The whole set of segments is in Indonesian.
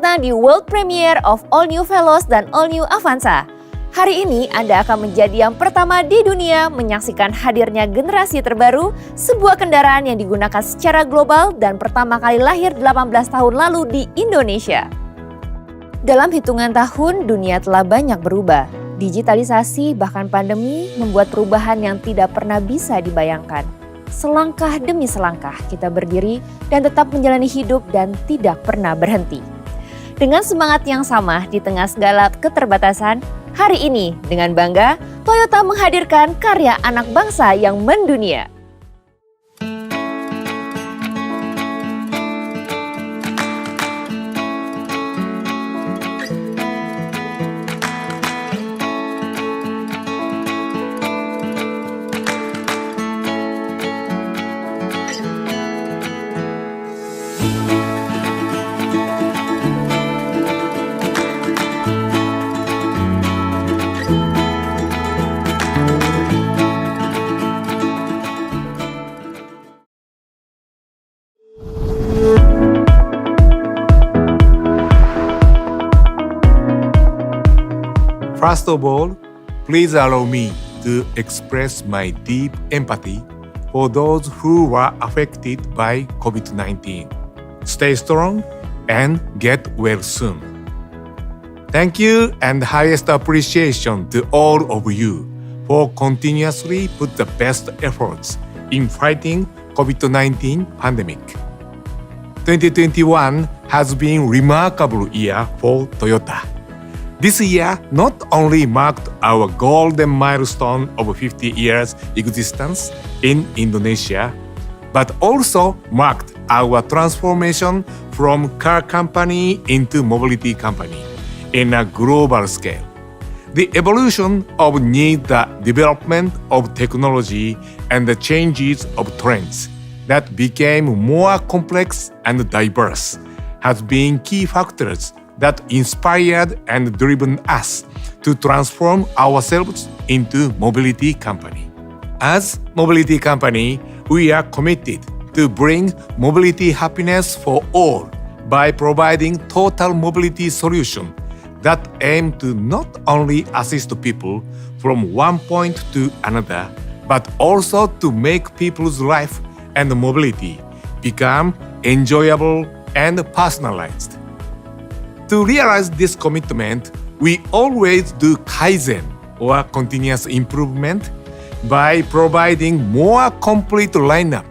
datang di World Premiere of All New Veloz dan All New Avanza. Hari ini Anda akan menjadi yang pertama di dunia menyaksikan hadirnya generasi terbaru, sebuah kendaraan yang digunakan secara global dan pertama kali lahir 18 tahun lalu di Indonesia. Dalam hitungan tahun, dunia telah banyak berubah. Digitalisasi bahkan pandemi membuat perubahan yang tidak pernah bisa dibayangkan. Selangkah demi selangkah kita berdiri dan tetap menjalani hidup dan tidak pernah berhenti. Dengan semangat yang sama di tengah segala keterbatasan, hari ini dengan bangga Toyota menghadirkan karya anak bangsa yang mendunia. First of all, please allow me to express my deep empathy for those who were affected by COVID-19. Stay strong and get well soon. Thank you and highest appreciation to all of you for continuously put the best efforts in fighting COVID-19 pandemic. 2021 has been a remarkable year for Toyota. This year not only marked our golden milestone of 50 years existence in Indonesia, but also marked our transformation from car company into mobility company in a global scale. The evolution of need, the development of technology, and the changes of trends that became more complex and diverse has been key factors that inspired and driven us to transform ourselves into mobility company. As mobility company, we are committed to bring mobility happiness for all by providing total mobility solution that aim to not only assist people from one point to another, but also to make people's life and mobility become enjoyable and personalized. To realize this commitment, we always do Kaizen or continuous improvement by providing more complete lineup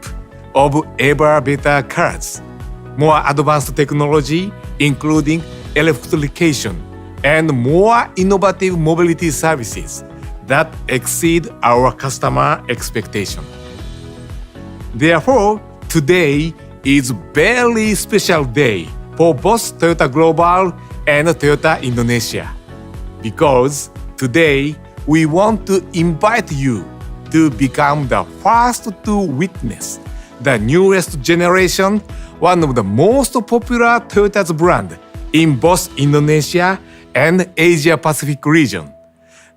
of ever better cars, more advanced technology including electrification, and more innovative mobility services that exceed our customer expectation. Therefore, today is a very special day for both Toyota Global and Toyota Indonesia, because today we want to invite you to become the first to witness the newest generation, one of the most popular Toyota's brand in both Indonesia and Asia Pacific region,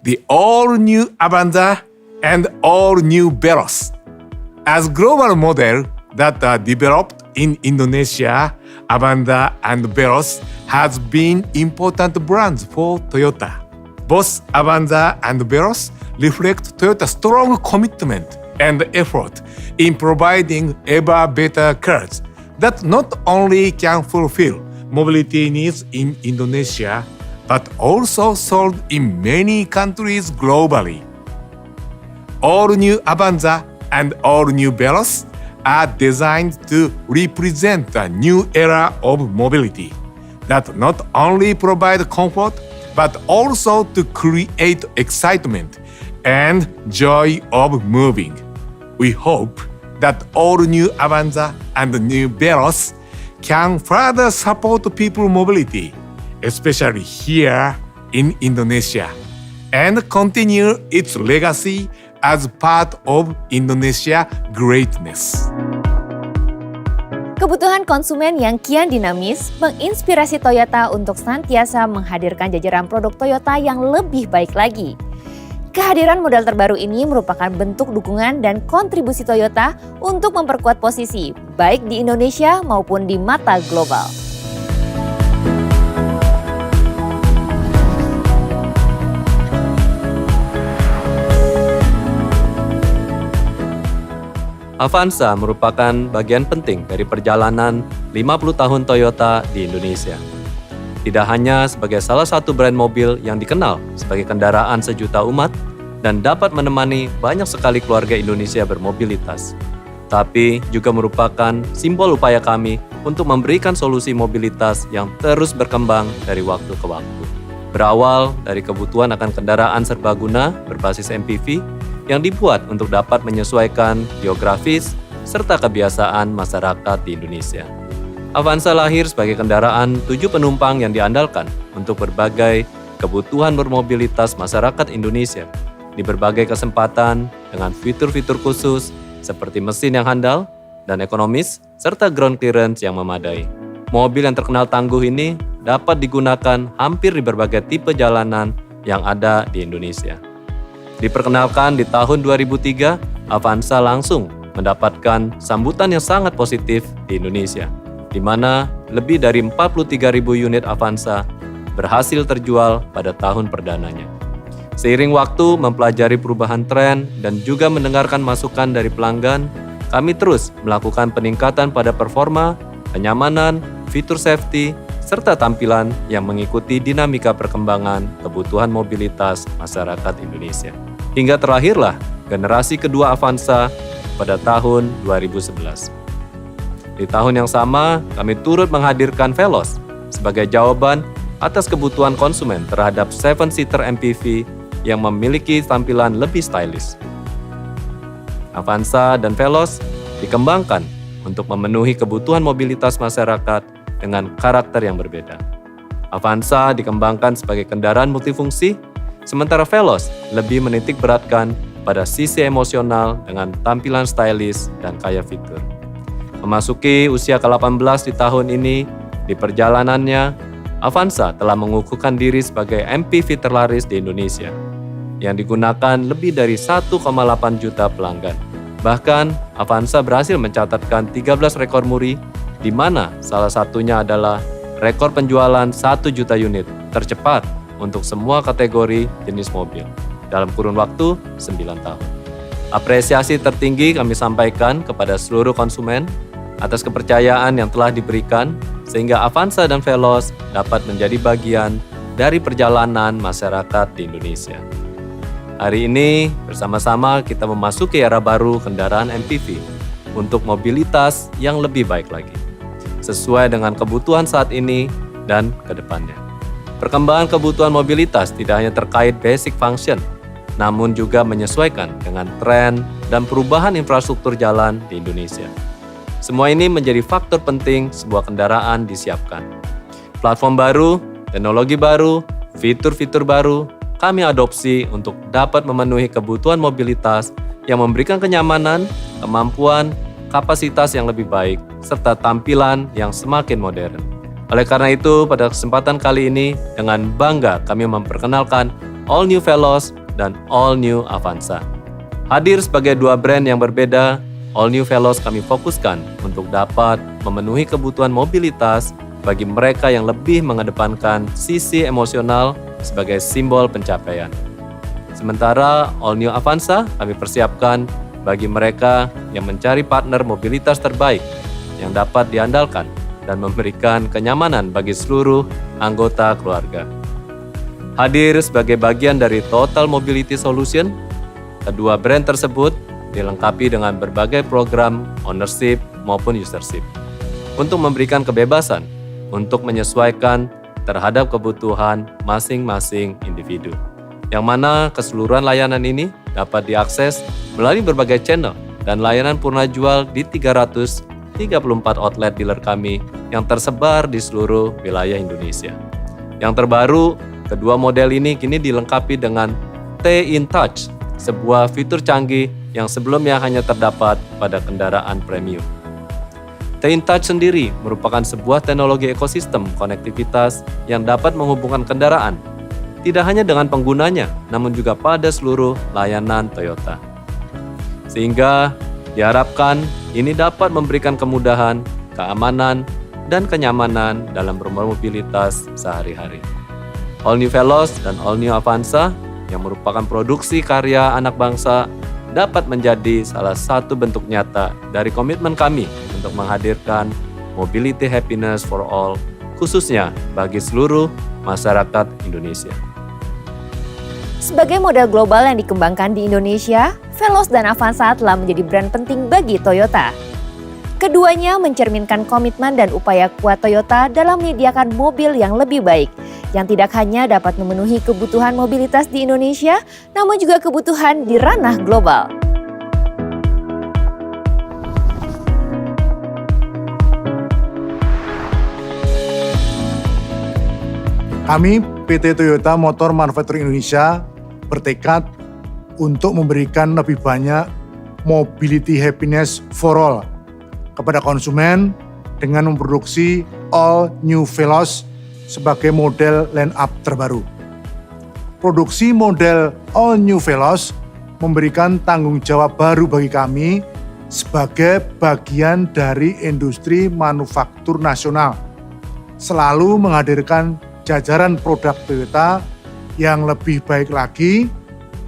the all-new Avanza and all-new Veloz. As global model that are developed in Indonesia, Avanza and Veloz has been important brands for Toyota. Both Avanza and Veloz reflect Toyota's strong commitment and effort in providing ever better cars that not only can fulfill mobility needs in Indonesia, but also sold in many countries globally. All new Avanza and all new Veloz are designed to represent a new era of mobility that not only provide comfort but also to create excitement and joy of moving. We hope that all new Avanza and new Veloz can further support people mobility, especially here in Indonesia, and continue its legacy as part of Indonesia greatness. Kebutuhan konsumen yang kian dinamis menginspirasi Toyota untuk senantiasa menghadirkan jajaran produk Toyota yang lebih baik lagi. Kehadiran model terbaru ini merupakan bentuk dukungan dan kontribusi Toyota untuk memperkuat posisi baik di Indonesia maupun di mata global. Avanza merupakan bagian penting dari perjalanan 50 tahun Toyota di Indonesia. Tidak hanya sebagai salah satu brand mobil yang dikenal sebagai kendaraan sejuta umat dan dapat menemani banyak sekali keluarga Indonesia bermobilitas, tapi juga merupakan simbol upaya kami untuk memberikan solusi mobilitas yang terus berkembang dari waktu ke waktu. Berawal dari kebutuhan akan kendaraan serbaguna berbasis MPV yang dibuat untuk dapat menyesuaikan geografis serta kebiasaan masyarakat di Indonesia. Avanza lahir sebagai kendaraan 7 penumpang yang diandalkan untuk berbagai kebutuhan bermobilitas masyarakat Indonesia di berbagai kesempatan dengan fitur-fitur khusus seperti mesin yang handal dan ekonomis serta ground clearance yang memadai. Mobil yang terkenal tangguh ini dapat digunakan hampir di berbagai tipe jalanan yang ada di Indonesia. Diperkenalkan di tahun 2003, Avanza langsung mendapatkan sambutan yang sangat positif di Indonesia, di mana lebih dari 43.000 unit Avanza berhasil terjual pada tahun perdananya. Seiring waktu mempelajari perubahan tren dan juga mendengarkan masukan dari pelanggan, kami terus melakukan peningkatan pada performa, kenyamanan, fitur safety, serta tampilan yang mengikuti dinamika perkembangan kebutuhan mobilitas masyarakat Indonesia. Hingga terakhirlah generasi kedua Avanza pada tahun 2011. Di tahun yang sama, kami turut menghadirkan Veloz sebagai jawaban atas kebutuhan konsumen terhadap 7-seater MPV yang memiliki tampilan lebih stylish. Avanza dan Veloz dikembangkan untuk memenuhi kebutuhan mobilitas masyarakat dengan karakter yang berbeda. Avanza dikembangkan sebagai kendaraan multifungsi, sementara Veloz lebih menitik beratkan pada sisi emosional dengan tampilan stylish dan kaya fitur. Memasuki usia ke-18 di tahun ini, di perjalanannya, Avanza telah mengukuhkan diri sebagai MPV terlaris di Indonesia, yang digunakan lebih dari 1,8 juta pelanggan. Bahkan, Avanza berhasil mencatatkan 13 rekor muri, di mana salah satunya adalah rekor penjualan 1 juta unit tercepat untuk semua kategori jenis mobil dalam kurun waktu 9 tahun. Apresiasi tertinggi kami sampaikan kepada seluruh konsumen atas kepercayaan yang telah diberikan sehingga Avanza dan Veloz dapat menjadi bagian dari perjalanan masyarakat di Indonesia. Hari ini bersama-sama kita memasuki era baru kendaraan MPV untuk mobilitas yang lebih baik lagi, sesuai dengan kebutuhan saat ini dan ke depannya. Perkembangan kebutuhan mobilitas tidak hanya terkait basic function, namun juga menyesuaikan dengan tren dan perubahan infrastruktur jalan di Indonesia. Semua ini menjadi faktor penting sebuah kendaraan disiapkan. Platform baru, teknologi baru, fitur-fitur baru, kami adopsi untuk dapat memenuhi kebutuhan mobilitas yang memberikan kenyamanan, kemampuan, kapasitas yang lebih baik, serta tampilan yang semakin modern. Oleh karena itu, pada kesempatan kali ini, dengan bangga kami memperkenalkan All New Veloz dan All New Avanza. Hadir sebagai dua brand yang berbeda, All New Veloz kami fokuskan untuk dapat memenuhi kebutuhan mobilitas bagi mereka yang lebih mengedepankan sisi emosional sebagai simbol pencapaian. Sementara All New Avanza kami persiapkan bagi mereka yang mencari partner mobilitas terbaik yang dapat diandalkan dan memberikan kenyamanan bagi seluruh anggota keluarga. Hadir sebagai bagian dari Total Mobility Solution, kedua brand tersebut dilengkapi dengan berbagai program ownership maupun usership untuk memberikan kebebasan untuk menyesuaikan terhadap kebutuhan masing-masing individu, yang mana keseluruhan layanan ini dapat diakses melalui berbagai channel dan layanan purna jual di 334 outlet dealer kami yang tersebar di seluruh wilayah Indonesia. Yang terbaru, kedua model ini kini dilengkapi dengan T-InTouch, sebuah fitur canggih yang sebelumnya hanya terdapat pada kendaraan premium. T-InTouch sendiri merupakan sebuah teknologi ekosistem konektivitas yang dapat menghubungkan kendaraan, tidak hanya dengan penggunanya, namun juga pada seluruh layanan Toyota. Sehingga diharapkan ini dapat memberikan kemudahan, keamanan, dan kenyamanan dalam bermobilitas sehari-hari. All New Veloz dan All New Avanza yang merupakan produksi karya anak bangsa dapat menjadi salah satu bentuk nyata dari komitmen kami untuk menghadirkan mobility happiness for all, khususnya bagi seluruh masyarakat Indonesia. Sebagai model global yang dikembangkan di Indonesia, Veloz dan Avanza telah menjadi brand penting bagi Toyota. Keduanya mencerminkan komitmen dan upaya kuat Toyota dalam menyediakan mobil yang lebih baik, yang tidak hanya dapat memenuhi kebutuhan mobilitas di Indonesia, namun juga kebutuhan di ranah global. Kami, PT Toyota Motor Manufacturing Indonesia, bertekad untuk memberikan lebih banyak mobility happiness for all kepada konsumen dengan memproduksi all new Veloz sebagai model line-up terbaru. Produksi model all new Veloz memberikan tanggung jawab baru bagi kami sebagai bagian dari industri manufaktur nasional, selalu menghadirkan jajaran produk Toyota yang lebih baik lagi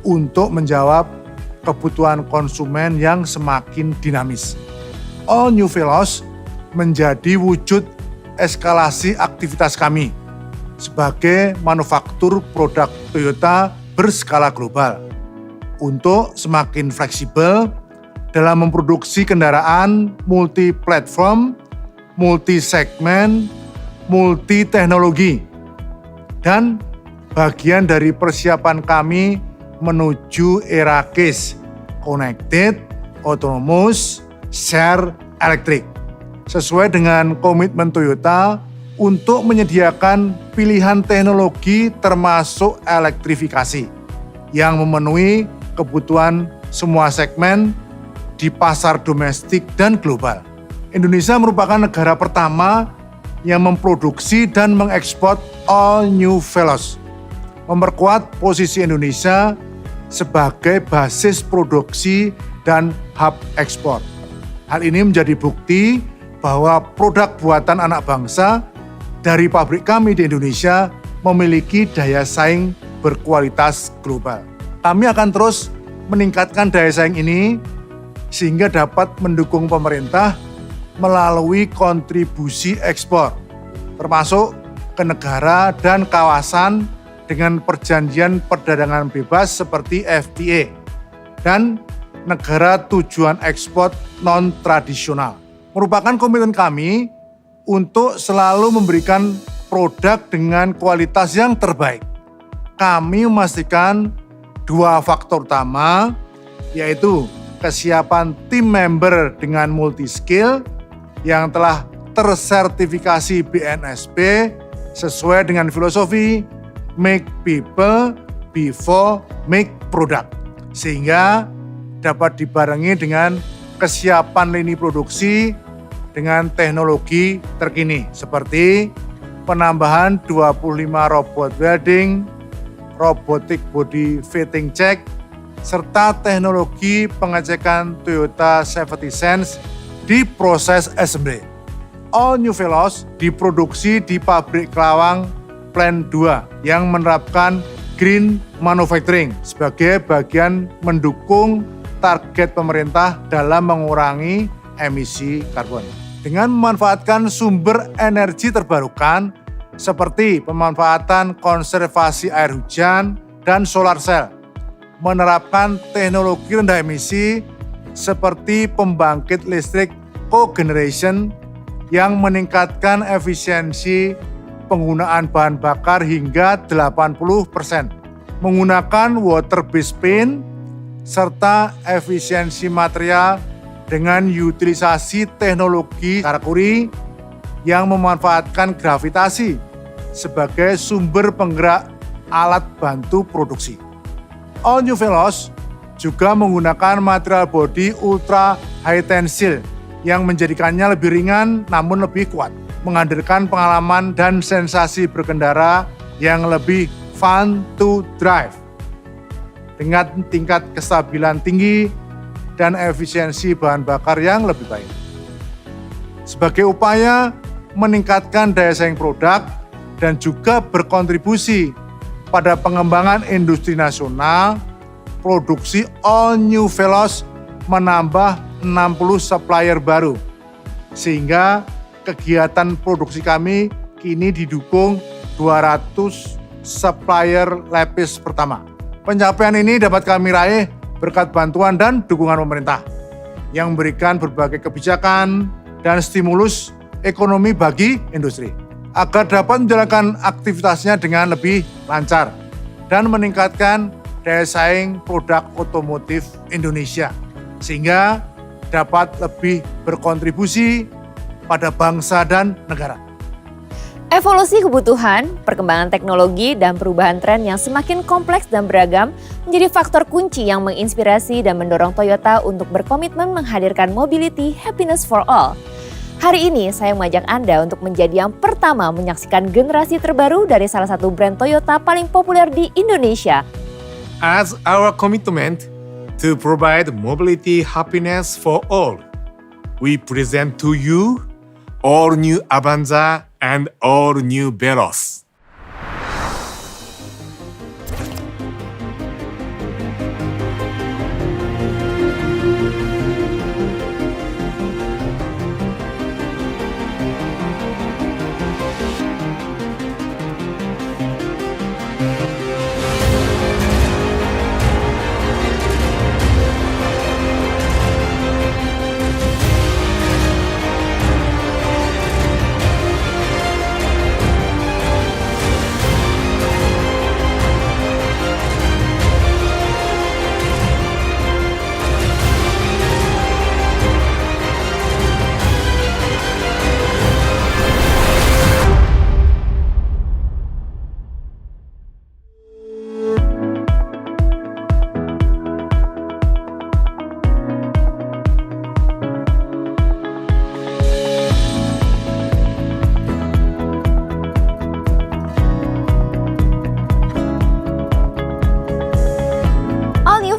untuk menjawab kebutuhan konsumen yang semakin dinamis. All New Veloz menjadi wujud eskalasi aktivitas kami sebagai manufaktur produk Toyota berskala global untuk semakin fleksibel dalam memproduksi kendaraan multi-platform, multi-segmen, multi-teknologi, dan bagian dari persiapan kami menuju era CASE, Connected, Autonomous, Share, Electric, sesuai dengan komitmen Toyota untuk menyediakan pilihan teknologi termasuk elektrifikasi yang memenuhi kebutuhan semua segmen di pasar domestik dan global. Indonesia merupakan negara pertama yang memproduksi dan mengekspor all new Veloz, memperkuat posisi Indonesia sebagai basis produksi dan hub ekspor. Hal ini menjadi bukti bahwa produk buatan anak bangsa dari pabrik kami di Indonesia memiliki daya saing berkualitas global. Kami akan terus meningkatkan daya saing ini sehingga dapat mendukung pemerintah melalui kontribusi ekspor, termasuk ke negara dan kawasan dengan perjanjian perdagangan bebas seperti FTA dan negara tujuan ekspor non-tradisional. Merupakan komitmen kami untuk selalu memberikan produk dengan kualitas yang terbaik. Kami memastikan dua faktor utama, yaitu kesiapan tim member dengan multi-skill yang telah tersertifikasi BNSP sesuai dengan filosofi Make People Before Make Product, sehingga dapat dibarengi dengan kesiapan lini produksi dengan teknologi terkini seperti penambahan 25 robot welding, robotic body fitting check, serta teknologi pengecekan Toyota Safety Sense di proses assembly. All New Veloz diproduksi di pabrik Kerawang Plant 2 yang menerapkan Green Manufacturing sebagai bagian mendukung target pemerintah dalam mengurangi emisi karbon. Dengan memanfaatkan sumber energi terbarukan seperti pemanfaatan konservasi air hujan dan solar cell, menerapkan teknologi rendah emisi seperti pembangkit listrik cogeneration yang meningkatkan efisiensi penggunaan bahan bakar hingga 80%, menggunakan water-based paint, serta efisiensi material dengan utilisasi teknologi karakuri yang memanfaatkan gravitasi sebagai sumber penggerak alat bantu produksi. All New Veloz juga menggunakan material bodi ultra high tensile yang menjadikannya lebih ringan namun lebih kuat, menghadirkan pengalaman dan sensasi berkendara yang lebih fun to drive dengan tingkat kestabilan tinggi dan efisiensi bahan bakar yang lebih baik. Sebagai upaya meningkatkan daya saing produk dan juga berkontribusi pada pengembangan industri nasional, produksi All New Veloz menambah 60 supplier baru. Sehingga kegiatan produksi kami kini didukung 200 supplier lapis pertama. Pencapaian ini dapat kami raih berkat bantuan dan dukungan pemerintah yang memberikan berbagai kebijakan dan stimulus ekonomi bagi industri agar dapat menjalankan aktivitasnya dengan lebih lancar dan meningkatkan daya saing produk otomotif Indonesia sehingga dapat lebih berkontribusi pada bangsa dan negara. Evolusi kebutuhan, perkembangan teknologi, dan perubahan tren yang semakin kompleks dan beragam menjadi faktor kunci yang menginspirasi dan mendorong Toyota untuk berkomitmen menghadirkan mobility happiness for all. Hari ini saya mengajak Anda untuk menjadi yang pertama menyaksikan generasi terbaru dari salah satu brand Toyota paling populer di Indonesia. As our commitment to provide mobility happiness for all, we present to you all new Avanza and all new Veloz.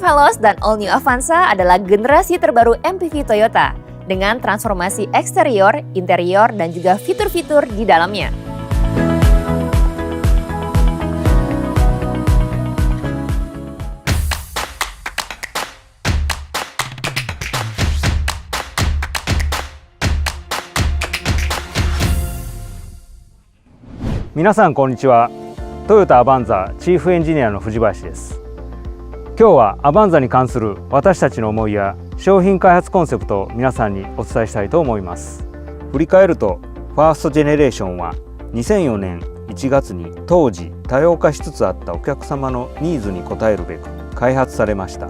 Veloz dan All New Avanza adalah generasi terbaru MPV Toyota dengan transformasi eksterior, interior, dan juga fitur-fitur di dalamnya. Minasan konnichiwa. Toyota アバンザチーフエンジニアの藤林です。今日はアバンザに関する私たちの思いや商品開発コンセプトを皆さんにお伝えしたいと思います。振り返ると、ファーストジェネレーションは2004年1月に当時多様化しつつあったお客様のニーズに応えるべく開発されました。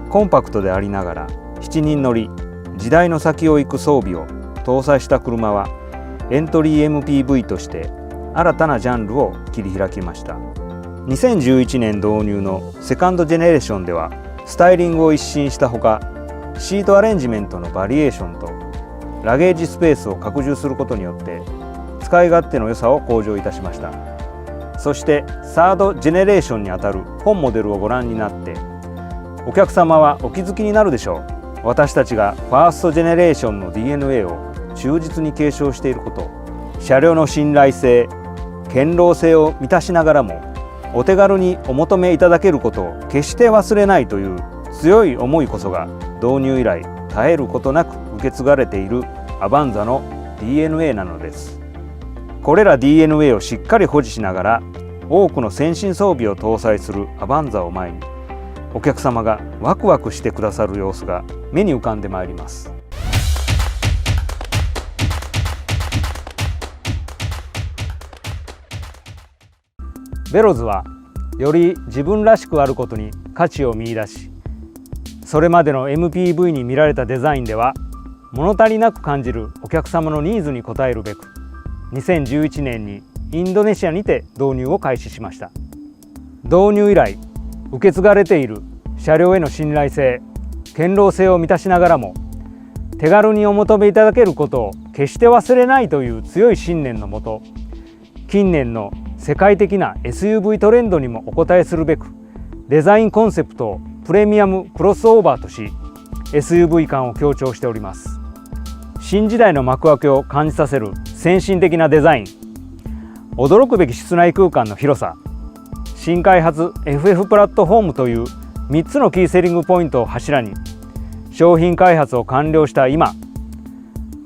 コンパクトでありながら7人乗り、時代の先を行く装備を搭載した車はエントリー MPV として新たなジャンルを切り開きました。2011年導入のセカンドジェネレーションではスタイリングを一新したほか、シートアレンジメントのバリエーションとラゲージスペースを拡充することによって使い勝手の良さを向上いたしました。そしてサードジェネレーションにあたる本モデルをご覧になってお客様はお気づきになるでしょう。私たちがファーストジェネレーションの DNA を忠実に継承していること、車両の信頼性、堅牢性を満たしながらもお手軽にお求めいただけることを決して忘れないという強い思いこそが導入以来絶えることなく受け継がれているアバンザの DNA なのです。これら DNA をしっかり保持しながら多くの先進装備を搭載するアバンザを前にお客様がワクワクしてくださる様子が目に浮かんでまいります。ベロズはより自分らしくあることに価値を見出し、それまでの MPV に見られたデザインでは物足りなく感じるお客様のニーズに応えるべく2011年にインドネシアにて導入を開始しました。導入以来受け継がれている車両への信頼性、堅牢性を満たしながらも手軽にお求めいただけることを決して忘れないという強い信念のもと、近年の世界的な SUV トレンドにもお応えするべくデザインコンセプトをプレミアムクロスオーバーとし SUV 感を強調しております。新時代の幕開けを感じさせる先進的なデザイン、驚くべき室内空間の広さ、新開発 FF プラットフォームという3つのキーセリングポイントを柱に商品開発を完了した今、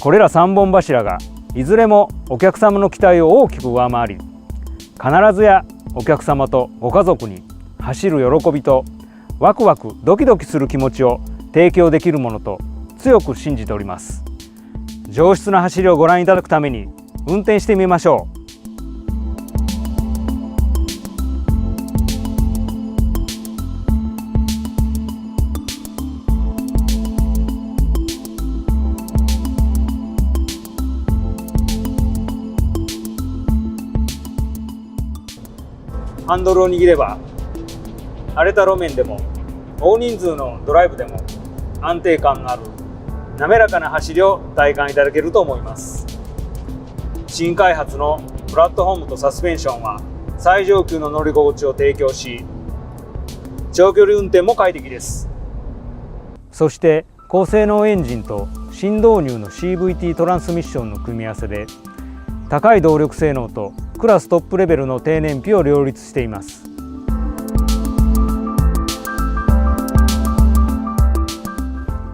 これら3本柱がいずれもお客様の期待を大きく上回り、必ずやお客様とご家族に走る喜びとワクワクドキドキする気持ちを提供できるものと強く信じております。上質な走りをご覧いただくために運転してみましょう。ハンドルを握れば荒れた路面でも大人数のドライブでも安定感のある滑らかな走りを体感いただけると思います。新開発のプラットフォームとサスペンションは最上級の乗り心地を提供し、長距離運転も快適です。そして高性能エンジンと新導入の CVT トランスミッションの組み合わせで高い動力性能とクラストップレベルの低燃費を両立しています。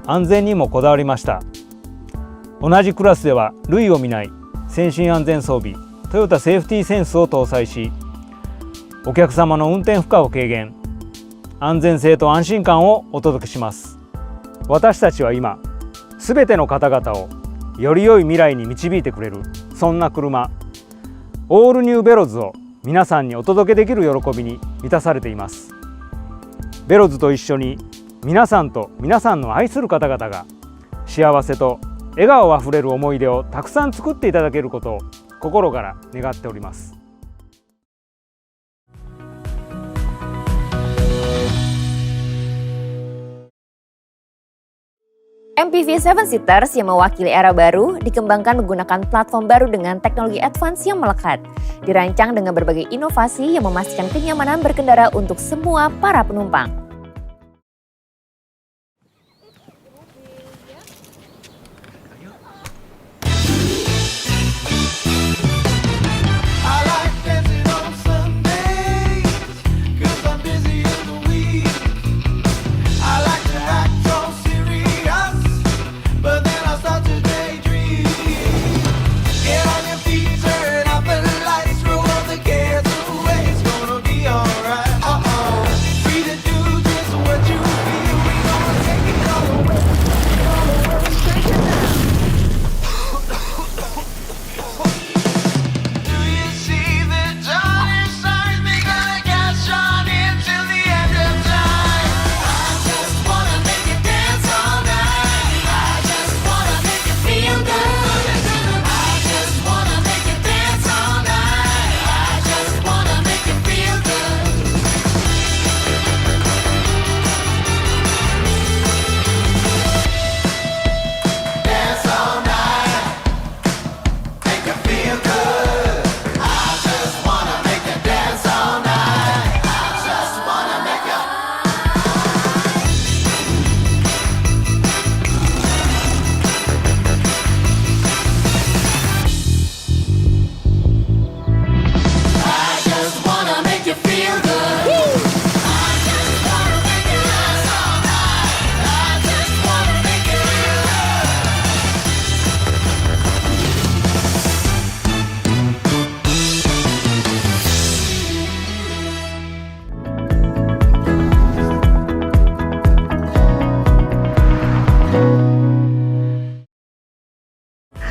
安全にもこだわりました。同じクラスでは類を見ない先進安全装備トヨタセーフティーセンスを搭載し、お客様の運転負荷を軽減、安全性と安心感をお届けします。私たちは今すべての方々をより良い未来に導いてくれる、そんな車オールニューベロズを皆さんにお届けできる喜びに満たされています。ベロズと一緒に皆さんと皆さんの愛する方々が幸せと笑顔あふれる思い出をたくさん作っていただけることを心から願っております。MPV 7-seaters yang mewakili era baru dikembangkan menggunakan platform baru dengan teknologi advance yang melekat. Dirancang dengan berbagai inovasi yang memastikan kenyamanan berkendara untuk semua para penumpang.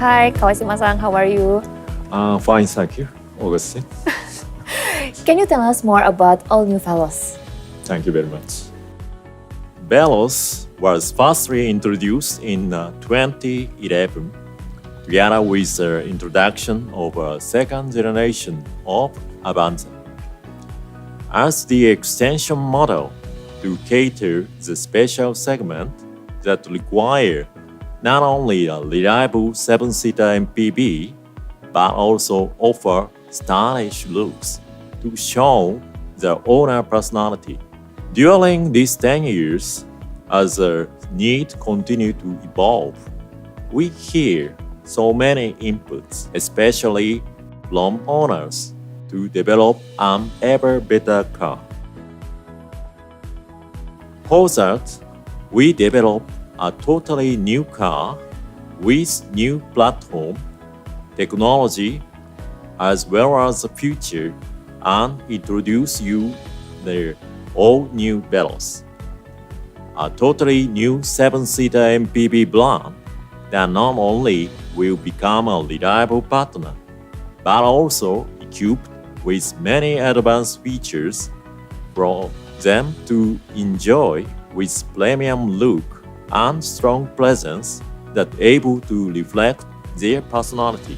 Hi, Kawashima-san, how are you? Fine, thank you, Augustine. Can you tell us more about All New Veloz? Thank you very much. Veloz was firstly introduced in 2011 together with the introduction of a second generation of Avanza. As the extension model to cater the special segment that require not only a reliable 7-seater MPV, but also offer stylish looks to show the owner personality. During these 10 years, as the need continued to evolve, we hear so many inputs, especially from owners, to develop an ever better car. For that, we developed a totally new car with new platform, technology, as well as the future, and introduce you the all-new Veloz. A totally new 7-seater MPV brand that not only will become a reliable partner, but also equipped with many advanced features for them to enjoy with premium look and strong presence that able to reflect their personality.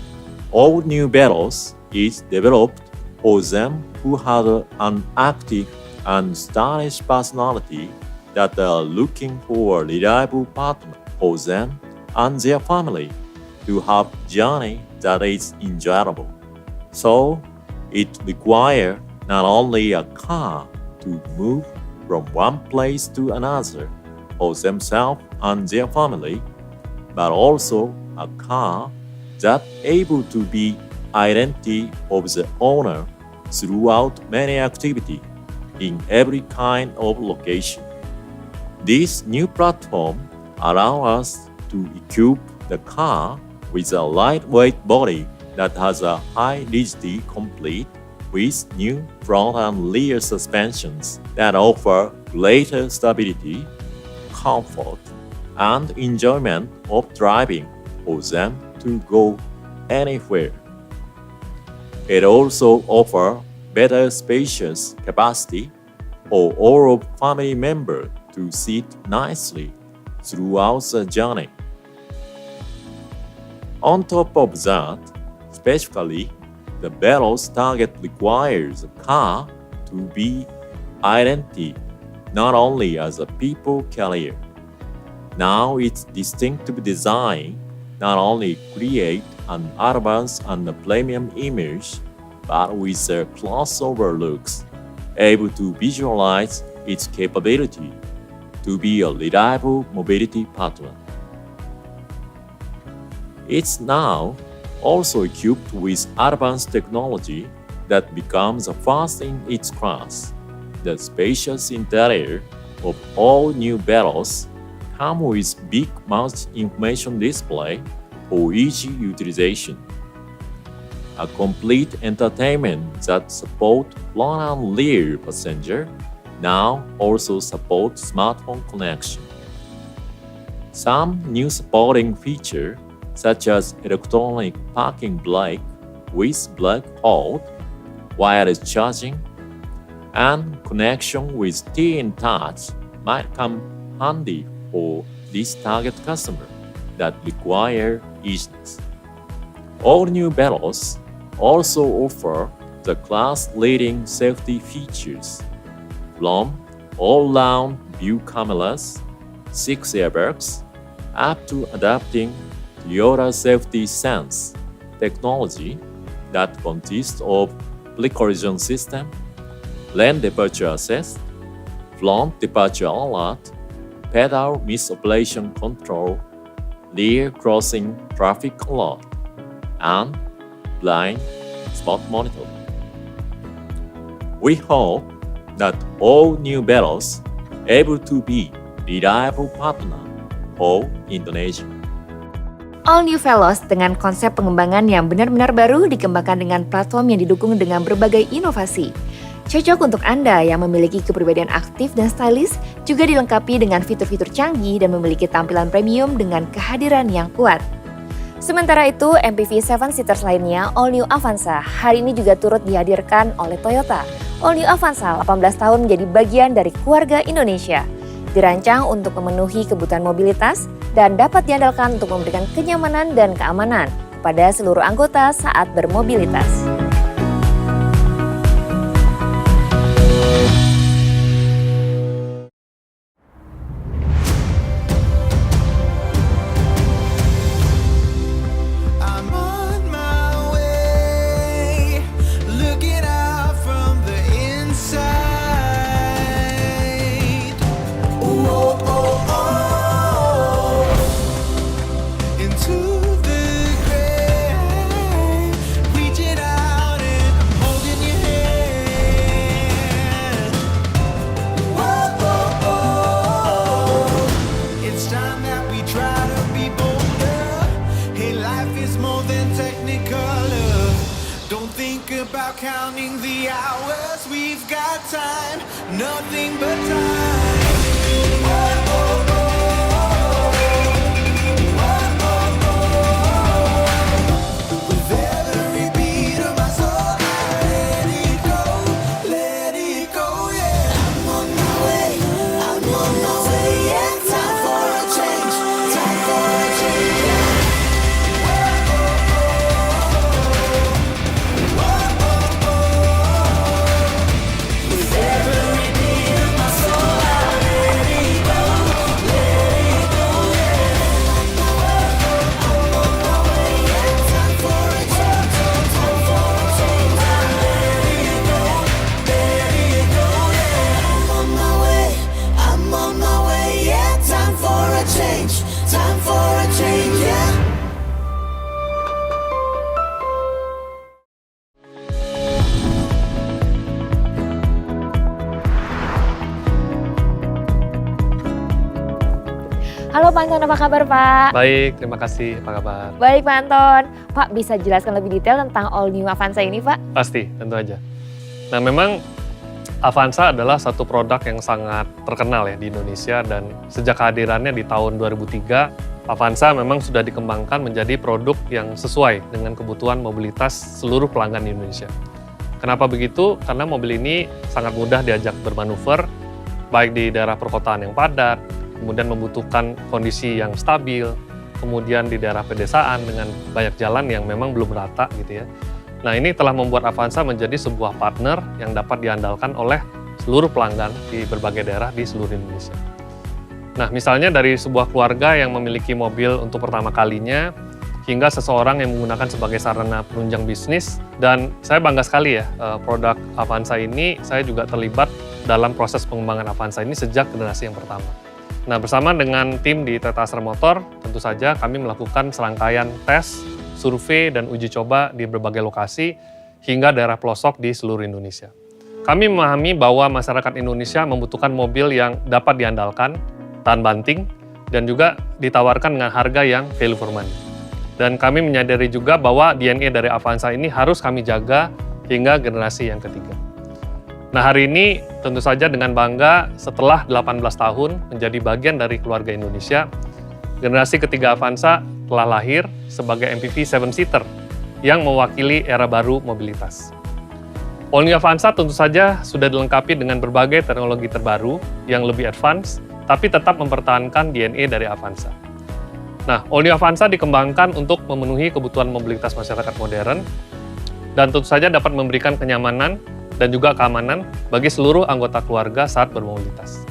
All new Veloz is developed for them who have an active and stylish personality that are looking for a reliable partner for them and their family to have journey that is enjoyable. So it requires not only a car to move from one place to another for themselves and their family, but also a car that able to be identity of the owner throughout many activity in every kind of location. This new platform allow us to equip the car with a lightweight body that has a high rigidity complete with new front and rear suspensions that offer greater stability, comfort, and enjoyment of driving for them to go anywhere. It also offers better spacious capacity for all of family members to sit nicely throughout the journey. On top of that, specifically, the Veloz target requires a car to be identity not only as a people carrier. Now its distinctive design not only create an advanced and a premium image, but with a crossover looks, able to visualize its capability to be a reliable mobility partner. It's now also equipped with advanced technology that becomes the first in its class. The spacious interior of all new Veloz come with big mouth information display for easy utilization. A complete entertainment that support front and rear passenger now also support smartphone connection. Some new supporting feature such as electronic parking brake with brake hold, wireless charging, and connection with TN Touch might come handy for this target customer that require easiness. All new Veloz also offer the class-leading safety features from all-round view cameras, 6 airbags, up to adapting Toyota Safety Sense technology that consists of pre-collision system, lane departure assist, front departure alert, pedal misoperation control, rear crossing traffic alert, and blind spot monitor. We hope that all new Veloz able to be reliable partner for Indonesia. All New Veloz dengan konsep pengembangan yang benar-benar baru dikembangkan dengan platform yang didukung dengan berbagai inovasi. Cocok untuk Anda yang memiliki kepribadian aktif dan stylish, juga dilengkapi dengan fitur-fitur canggih dan memiliki tampilan premium dengan kehadiran yang kuat. Sementara itu, MPV 7-seaters lainnya, All New Avanza, hari ini juga turut dihadirkan oleh Toyota. All New Avanza 18 tahun menjadi bagian dari keluarga Indonesia. Dirancang untuk memenuhi kebutuhan mobilitas dan dapat diandalkan untuk memberikan kenyamanan dan keamanan kepada seluruh anggota saat bermobilitas. Into the grave, reaching out. your love. Don't think about counting the hours, we've got time, nothing but time. With every beat of my soul, I let it go, yeah. I'm on my way, yeah. Time for a change, yeah. With every beat of my soul, I let it go, yeah. I'm on my way, yeah. Time for a change, I let it go, yeah. I'm on my way, yeah. Time for a change, yeah. Halo Pak Anton, apa kabar Pak? Baik, terima kasih. Apa kabar? Baik Pak Anton. Pak bisa jelaskan lebih detail tentang All New Avanza ini Pak? Pasti, tentu aja. Nah memang Avanza adalah satu produk yang sangat terkenal ya di Indonesia dan sejak kehadirannya di tahun 2003, Avanza memang sudah dikembangkan menjadi produk yang sesuai dengan kebutuhan mobilitas seluruh pelanggan di Indonesia. Kenapa begitu? Karena mobil ini sangat mudah diajak bermanuver, baik di daerah perkotaan yang padat, kemudian membutuhkan kondisi yang stabil, kemudian di daerah pedesaan dengan banyak jalan yang memang belum rata gitu ya. Nah ini telah membuat Avanza menjadi sebuah partner yang dapat diandalkan oleh seluruh pelanggan di berbagai daerah di seluruh Indonesia. Nah misalnya dari sebuah keluarga yang memiliki mobil untuk pertama kalinya, hingga seseorang yang menggunakan sebagai sarana penunjang bisnis, dan saya bangga sekali ya produk Avanza ini, saya juga terlibat dalam proses pengembangan Avanza ini sejak generasi yang pertama. Nah, bersama dengan tim di Toyota Astra Motor, tentu saja kami melakukan serangkaian tes, survei, dan uji coba di berbagai lokasi hingga daerah pelosok di seluruh Indonesia. Kami memahami bahwa masyarakat Indonesia membutuhkan mobil yang dapat diandalkan, tahan banting, dan juga ditawarkan dengan harga yang value for money. Dan kami menyadari juga bahwa DNA dari Avanza ini harus kami jaga hingga generasi yang ketiga. Nah hari ini tentu saja dengan bangga setelah 18 tahun menjadi bagian dari keluarga Indonesia, generasi ketiga Avanza telah lahir sebagai MPV 7-seater yang mewakili era baru mobilitas. All New Avanza tentu saja sudah dilengkapi dengan berbagai teknologi terbaru yang lebih advance, tapi tetap mempertahankan DNA dari Avanza. Nah, All New Avanza dikembangkan untuk memenuhi kebutuhan mobilitas masyarakat modern, dan tentu saja dapat memberikan kenyamanan dan juga keamanan bagi seluruh anggota keluarga saat bermobilitas.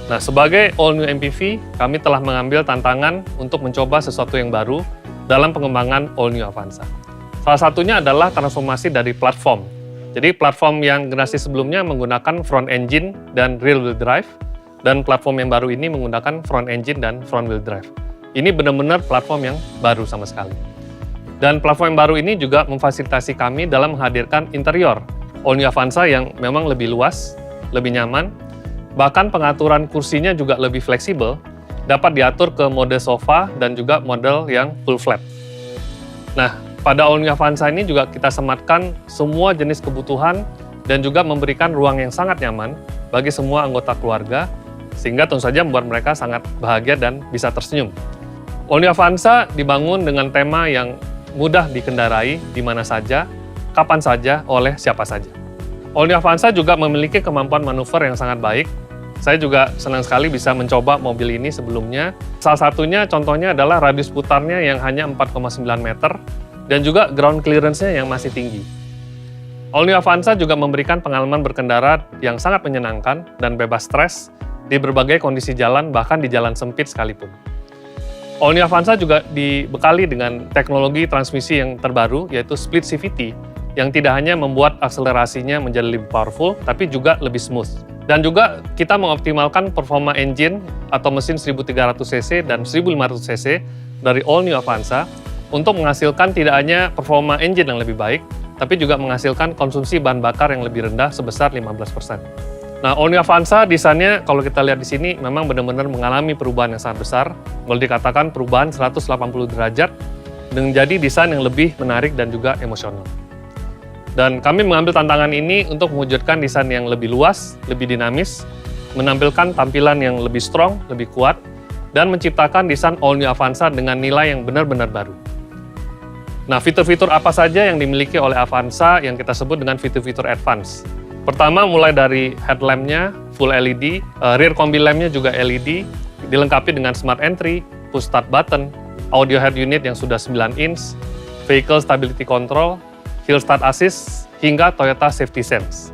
Nah, sebagai All New MPV, kami telah mengambil tantangan untuk mencoba sesuatu yang baru dalam pengembangan All New Avanza. Salah satunya adalah transformasi dari platform. Jadi platform yang generasi sebelumnya menggunakan front engine dan rear wheel drive, dan platform yang baru ini menggunakan front engine dan front wheel drive. Ini benar-benar platform yang baru sama sekali. Dan platform yang baru ini juga memfasilitasi kami dalam menghadirkan interior All New Avanza yang memang lebih luas, lebih nyaman, bahkan pengaturan kursinya juga lebih fleksibel, dapat diatur ke mode sofa dan juga model yang full flat. Nah, pada All New Avanza ini juga kita sematkan semua jenis kebutuhan dan juga memberikan ruang yang sangat nyaman bagi semua anggota keluarga, sehingga tentu saja membuat mereka sangat bahagia dan bisa tersenyum. All New Avanza dibangun dengan tema yang mudah dikendarai di mana saja, kapan saja, oleh siapa saja. All New Avanza juga memiliki kemampuan manuver yang sangat baik. Saya juga senang sekali bisa mencoba mobil ini sebelumnya. Salah satunya contohnya adalah radius putarnya yang hanya 4,9 meter dan juga ground clearance-nya yang masih tinggi. All New Avanza juga memberikan pengalaman berkendara yang sangat menyenangkan dan bebas stres di berbagai kondisi jalan, bahkan di jalan sempit sekalipun. All New Avanza juga dibekali dengan teknologi transmisi yang terbaru, yaitu split CVT, yang tidak hanya membuat akselerasinya menjadi lebih powerful, tapi juga lebih smooth. Dan juga kita mengoptimalkan performa engine atau mesin 1300cc dan 1500cc dari All New Avanza untuk menghasilkan tidak hanya performa engine yang lebih baik, tapi juga menghasilkan konsumsi bahan bakar yang lebih rendah sebesar 15%. Nah, All New Avanza desainnya kalau kita lihat di sini memang benar-benar mengalami perubahan yang sangat besar. Boleh dikatakan perubahan 180 derajat menjadi desain yang lebih menarik dan juga emosional. Dan kami mengambil tantangan ini untuk mewujudkan desain yang lebih luas, lebih dinamis, menampilkan tampilan yang lebih strong, lebih kuat, dan menciptakan desain all new Avanza dengan nilai yang benar-benar baru. Nah, fitur-fitur apa saja yang dimiliki oleh Avanza yang kita sebut dengan fitur-fitur advance? Pertama, mulai dari headlamp-nya full LED, rear combi lamp-nya juga LED, dilengkapi dengan smart entry, push start button, audio head unit yang sudah 9 inch, vehicle stability control, hill start assist, hingga Toyota Safety Sense.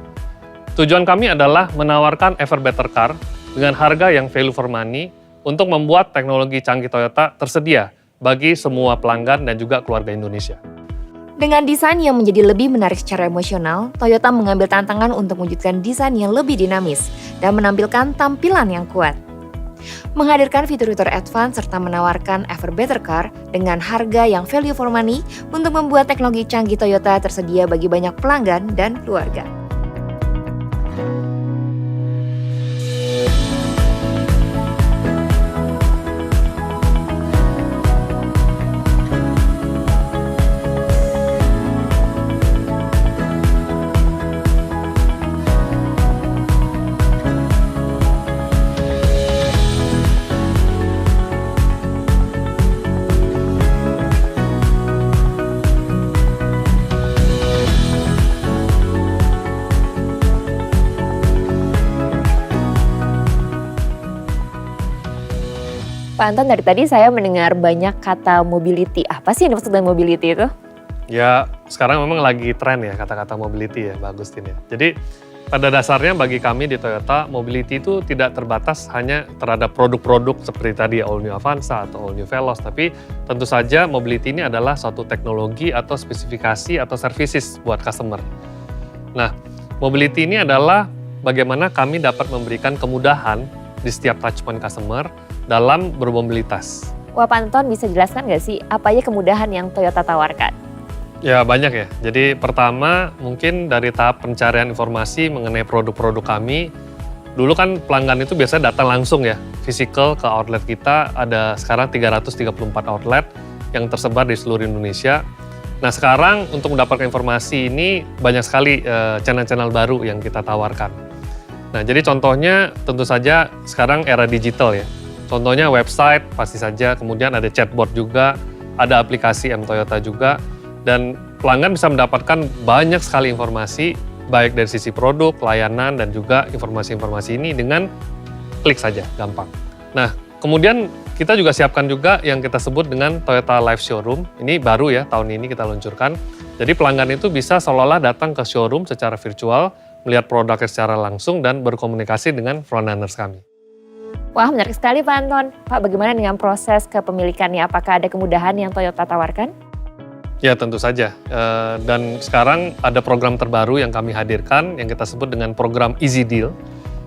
Tujuan kami adalah menawarkan ever better car dengan harga yang value for money untuk membuat teknologi canggih Toyota tersedia bagi semua pelanggan dan juga keluarga Indonesia. Dengan desain yang menjadi lebih menarik secara emosional, Toyota mengambil tantangan untuk mewujudkan desain yang lebih dinamis dan menampilkan tampilan yang kuat. Menghadirkan fitur-fitur advance serta menawarkan ever better car dengan harga yang value for money untuk membuat teknologi canggih Toyota tersedia bagi banyak pelanggan dan keluarga. Pak Anton, dari tadi saya mendengar banyak kata mobility. Apa sih yang dimaksud dengan mobility itu? Ya, sekarang memang lagi tren ya kata-kata mobility ya, Mbak Agustin ya. Jadi, pada dasarnya bagi kami di Toyota, mobility itu tidak terbatas hanya terhadap produk-produk seperti tadi All New Avanza atau All New Veloz, tapi tentu saja mobility ini adalah suatu teknologi atau spesifikasi atau services buat customer. Nah, mobility ini adalah bagaimana kami dapat memberikan kemudahan di setiap touchpoint customer dalam bermobilitas. Wah, Pak Anton bisa jelaskan nggak sih apa aja kemudahan yang Toyota tawarkan? Ya banyak ya. Jadi pertama mungkin dari tahap pencarian informasi mengenai produk-produk kami. Dulu kan pelanggan itu biasanya datang langsung ya, physical ke outlet kita. Ada sekarang 334 outlet yang tersebar di seluruh Indonesia. Nah sekarang untuk mendapatkan informasi ini banyak sekali channel-channel baru yang kita tawarkan. Nah jadi contohnya tentu saja sekarang era digital ya. Contohnya website pasti saja, kemudian ada chatbot juga, ada aplikasi M-Toyota juga, dan pelanggan bisa mendapatkan banyak sekali informasi, baik dari sisi produk, layanan, dan juga informasi-informasi ini dengan klik saja, gampang. Nah, kemudian kita juga siapkan juga yang kita sebut dengan Toyota Live Showroom, ini baru ya, tahun ini kita luncurkan. Jadi pelanggan itu bisa seolah-olah datang ke showroom secara virtual, melihat produknya secara langsung, dan berkomunikasi dengan frontrunners kami. Wah, menarik sekali Pak Anton. Pak, bagaimana dengan proses kepemilikannya? Apakah ada kemudahan yang Toyota tawarkan? Ya tentu saja, dan sekarang ada program terbaru yang kami hadirkan yang kita sebut dengan program Easy Deal.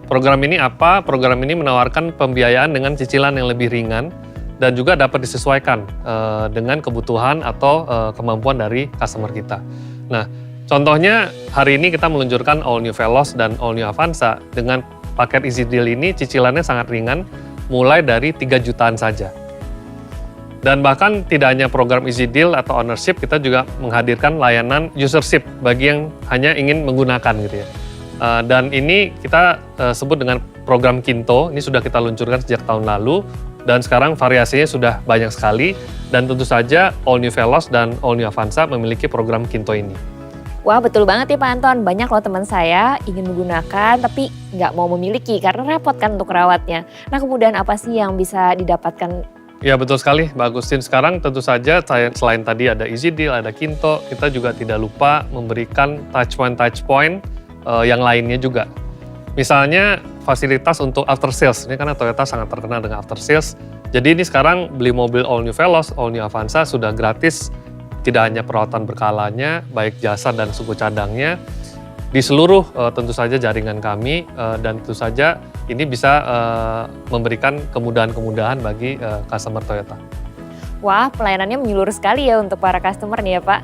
Program ini apa? Program ini menawarkan pembiayaan dengan cicilan yang lebih ringan dan juga dapat disesuaikan dengan kebutuhan atau kemampuan dari customer kita. Nah, contohnya hari ini kita meluncurkan All New Veloz dan All New Avanza. Dengan paket Easy Deal ini cicilannya sangat ringan, mulai dari 3 jutaan saja. Dan bahkan tidak hanya program Easy Deal atau ownership, kita juga menghadirkan layanan usership bagi yang hanya ingin menggunakan gitu ya. Dan ini kita sebut dengan program Kinto, ini sudah kita luncurkan sejak tahun lalu, dan sekarang variasinya sudah banyak sekali, dan tentu saja All New Veloz dan All New Avanza memiliki program Kinto ini. Wah, betul banget ya Pak Anton. Banyak loh teman saya ingin menggunakan tapi nggak mau memiliki karena repot kan untuk rawatnya. Nah, kemudahan apa sih yang bisa didapatkan? Ya betul sekali Mbak Agustin. Sekarang tentu saja selain tadi ada Easy Deal, ada Kinto, kita juga tidak lupa memberikan touchpoint yang lainnya juga. Misalnya fasilitas untuk after sales. Ini karena Toyota sangat terkenal dengan after sales. Jadi ini sekarang beli mobil All New Veloz, All New Avanza sudah gratis. Tidak hanya perawatan berkalanya, baik jasa dan suku cadangnya, di seluruh tentu saja jaringan kami, dan tentu saja ini bisa memberikan kemudahan-kemudahan bagi customer Toyota. Wah, pelayanannya menyeluruh sekali ya untuk para customer nih ya Pak.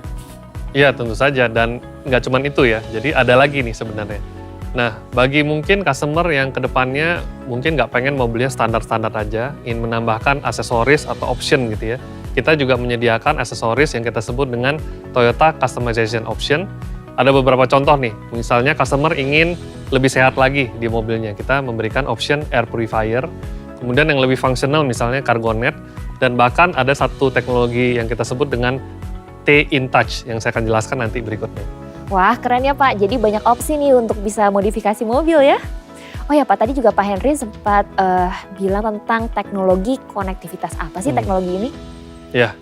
Iya tentu saja, dan nggak cuma itu ya, jadi ada lagi nih sebenarnya. Nah, bagi mungkin customer yang kedepannya mungkin nggak pengen mobilnya standar-standar aja, ingin menambahkan aksesoris atau option gitu ya, kita juga menyediakan aksesoris yang kita sebut dengan Toyota Customization Option. Ada beberapa contoh nih, misalnya customer ingin lebih sehat lagi di mobilnya, kita memberikan option air purifier, kemudian yang lebih fungsional misalnya Cargonet, dan bahkan ada satu teknologi yang kita sebut dengan T-InTouch yang saya akan jelaskan nanti berikutnya. Wah, keren ya Pak. Jadi banyak opsi nih untuk bisa modifikasi mobil ya. Oh ya Pak, tadi juga Pak Henry sempat bilang tentang teknologi konektivitas. Apa sih teknologi ini? Ya,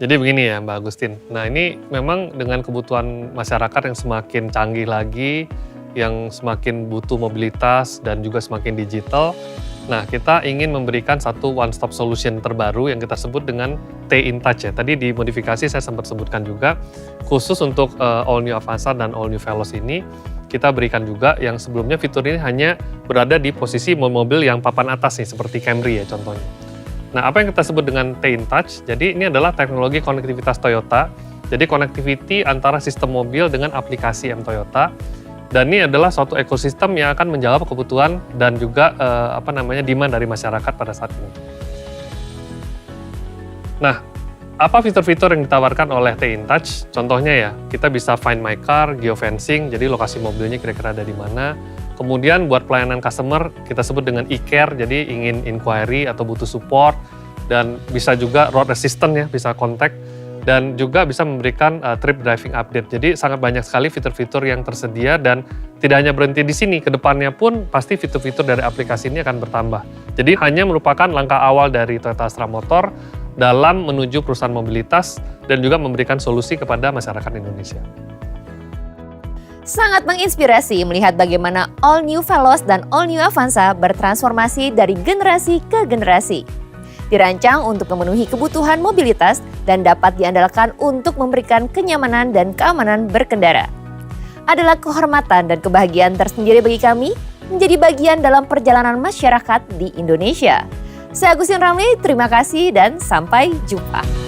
jadi begini ya Mbak Agustin. Nah ini memang dengan kebutuhan masyarakat yang semakin canggih lagi, yang semakin butuh mobilitas dan juga semakin digital. Nah kita ingin memberikan satu one-stop solution terbaru yang kita sebut dengan T-InTouch ya. Tadi di modifikasi saya sempat sebutkan juga, khusus untuk All New Avanza dan All New Veloz ini, kita berikan juga yang sebelumnya fitur ini hanya berada di posisi mobil yang papan atas nih, seperti Camry ya contohnya. Nah, apa yang kita sebut dengan T-InTouch, jadi ini adalah teknologi konektivitas Toyota. Jadi connectivity antara sistem mobil dengan aplikasi M-Toyota. Dan ini adalah suatu ekosistem yang akan menjawab kebutuhan dan juga demand dari masyarakat pada saat ini. Nah, apa fitur-fitur yang ditawarkan oleh T-InTouch? Contohnya ya, kita bisa find my car, geofencing, jadi lokasi mobilnya kira-kira ada di mana. Kemudian buat pelayanan customer, kita sebut dengan e-care, jadi ingin inquiry atau butuh support. Dan bisa juga road assistant ya, bisa kontak. Dan juga bisa memberikan trip driving update. Jadi sangat banyak sekali fitur-fitur yang tersedia dan tidak hanya berhenti di sini. Kedepannya pun pasti fitur-fitur dari aplikasi ini akan bertambah. Jadi hanya merupakan langkah awal dari Toyota Astra Motor dalam menuju perusahaan mobilitas dan juga memberikan solusi kepada masyarakat Indonesia. Sangat menginspirasi melihat bagaimana All New Veloz dan All New Avanza bertransformasi dari generasi ke generasi. Dirancang untuk memenuhi kebutuhan mobilitas dan dapat diandalkan untuk memberikan kenyamanan dan keamanan berkendara. Adalah kehormatan dan kebahagiaan tersendiri bagi kami menjadi bagian dalam perjalanan masyarakat di Indonesia. Saya Agustin Ramli, terima kasih dan sampai jumpa.